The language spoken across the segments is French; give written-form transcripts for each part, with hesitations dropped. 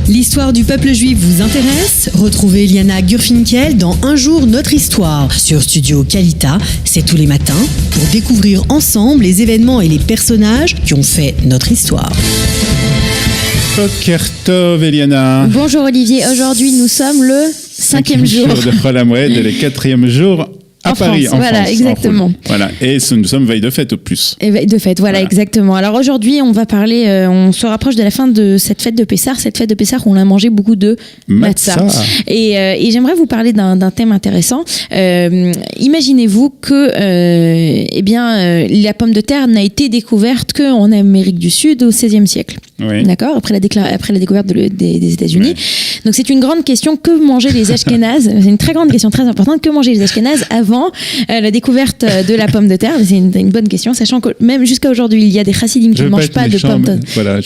L'histoire du peuple juif vous intéresse? Retrouvez Liana Gurfinkel dans Un jour notre histoire sur Studio Kalita. C'est tous les matins pour découvrir ensemble les événements et les personnages qui ont fait notre histoire. Boker Tov, Eliana. Bonjour Olivier, aujourd'hui nous sommes le cinquième jour de Chol Hamoed et le 4e jour à Paris, France, voilà, France, exactement. Voilà, et nous sommes veille de fête au plus. Et veille de fête, voilà, exactement. Alors aujourd'hui, on va parler, on se rapproche de la fin de cette fête de Pessah. Cette fête de Pessah, on a mangé beaucoup de matzah. Et j'aimerais vous parler d'un thème intéressant. Imaginez-vous que, la pomme de terre n'a été découverte qu'en Amérique du Sud au XVIe siècle. Oui. D'accord, après la découverte des États-Unis. Ouais. Donc c'est une grande question. Que mangeaient les Ashkénazes? C'est une très grande question, très importante. Que mangeaient les Ashkénazes avant la découverte de la pomme de terre? C'est une bonne question, sachant que même jusqu'à aujourd'hui, il y a des chassidim qui ne mangent pas de pommes de terre. Voilà,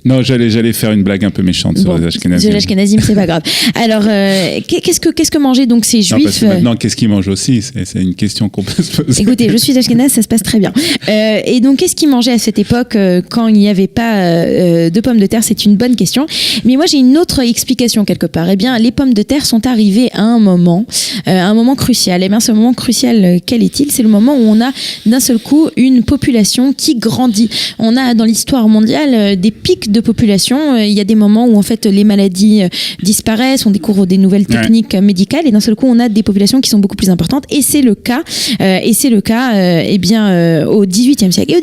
non, j'allais faire une blague un peu méchante sur les Ashkénazim. Les Ashkénazim, c'est pas grave. Alors, qu'est-ce que mangeaient donc ces Juifs? Parce que maintenant, qu'est-ce qu'ils mangent aussi? C'est une question qu'on peut se poser. Écoutez, je suis Ashkénaze, ça se passe très bien. Et donc, qu'est-ce qu'ils mangeaient à cette époque quand il n'y avait pas de pommes de terre? C'est une bonne question. Mais moi, j'ai une autre explication quelque part. Eh bien, les pommes de terre sont arrivées à un moment crucial. Eh bien, ce moment crucial, quel est-il? C'est le moment où on a d'un seul coup une population qui grandit. On a dans l'histoire mondiale des pics de population. Il y a des moments où en fait les maladies disparaissent, on découvre des nouvelles techniques médicales et d'un seul coup on a des populations qui sont beaucoup plus importantes. Et c'est le cas au XVIIIe siècle et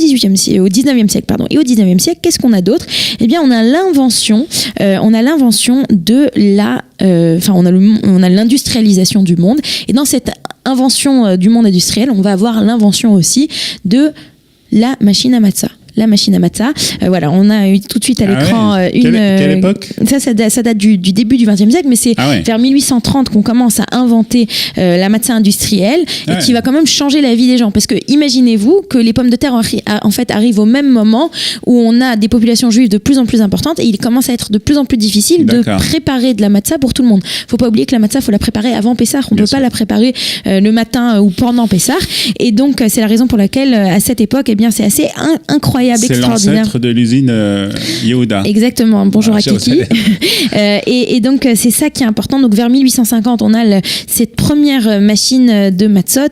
au XIXe siècle, pardon. Et au XIXe siècle, qu'est-ce qu'on a d'autre? Eh bien, on a l'invention de on a l'industrialisation du monde. Et dans cette invention du monde industriel, on va avoir l'invention aussi de la machine à matzah. La machine à matzah. Voilà, on a eu tout de suite à l'écran quelle époque? Ça date du début du XXe siècle, mais c'est vers 1830 qu'on commence à inventer la matzah industrielle et qui va quand même changer la vie des gens. Parce que imaginez-vous que les pommes de terre en fait arrivent au même moment où on a des populations juives de plus en plus importantes et il commence à être de plus en plus difficile de préparer de la matzah pour tout le monde. Faut pas oublier que la matzah, faut la préparer avant Pessah. On peut pas la préparer le matin ou pendant Pessah. Et donc c'est la raison pour laquelle à cette époque, eh bien c'est assez incroyable. C'est l'ancêtre de l'usine Yehuda. Exactement, bonjour à Kiki. Et donc c'est ça qui est important. Donc vers 1850, on a cette première machine de matzot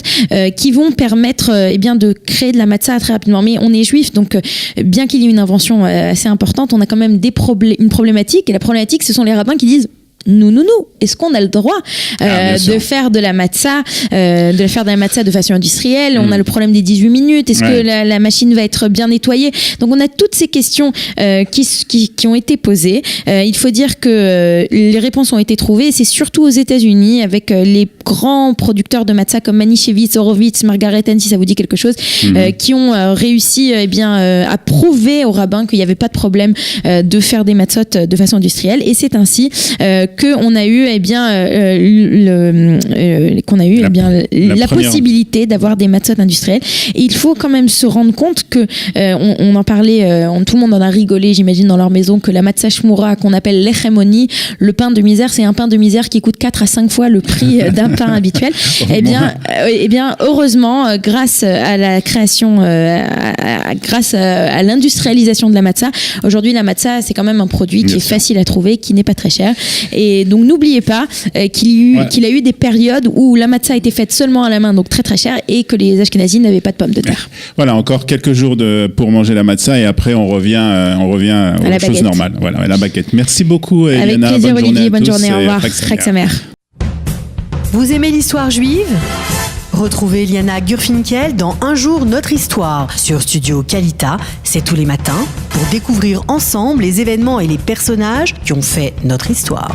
qui vont permettre de créer de la matzah très rapidement. Mais on est juif, donc bien qu'il y ait une invention assez importante, on a quand même une problématique. Et la problématique, ce sont les rabbins qui disent nous, est-ce qu'on a le droit de faire de la matzah, de façon industrielle? On a le problème des 18 minutes. Est-ce que la machine va être bien nettoyée? Donc on a toutes ces questions qui ont été posées. Il faut dire que les réponses ont été trouvées. Et c'est surtout aux États-Unis avec les grands producteurs de matzah comme Manischewitz, Horowitz, Margaret Ann, si ça vous dit quelque chose, qui ont réussi à prouver aux rabbins qu'il n'y avait pas de problème de faire des matzot de façon industrielle. Et c'est ainsi qu'on a eu la possibilité d'avoir des matzot industriels. Et il faut quand même se rendre compte que on en parlait, tout le monde en a rigolé, j'imagine, dans leur maison, que la matzah shmura qu'on appelle l'echemoni, le pain de misère, c'est un pain de misère qui coûte 4 à 5 fois le prix d'un pain habituel. Eh bien, heureusement, grâce à la création, grâce à l'industrialisation de la matzah, aujourd'hui la matzah c'est quand même un produit qui est facile à trouver, qui n'est pas très cher. Et donc n'oubliez pas qu'il a eu des périodes où la matzah a été faite seulement à la main, donc très très cher, et que les Ashkénazim n'avaient pas de pommes de terre. Voilà, encore quelques jours pour manger la matzah et après on revient aux choses normales. Voilà, à la baguette. Merci beaucoup, Eliana. Avec plaisir, Olivier. Bonne journée. Au revoir. Chag Samer. Vous aimez l'histoire juive? Retrouvez Liana Gurfinkel dans Un jour notre histoire sur Studio Kalita. C'est tous les matins pour découvrir ensemble les événements et les personnages qui ont fait notre histoire.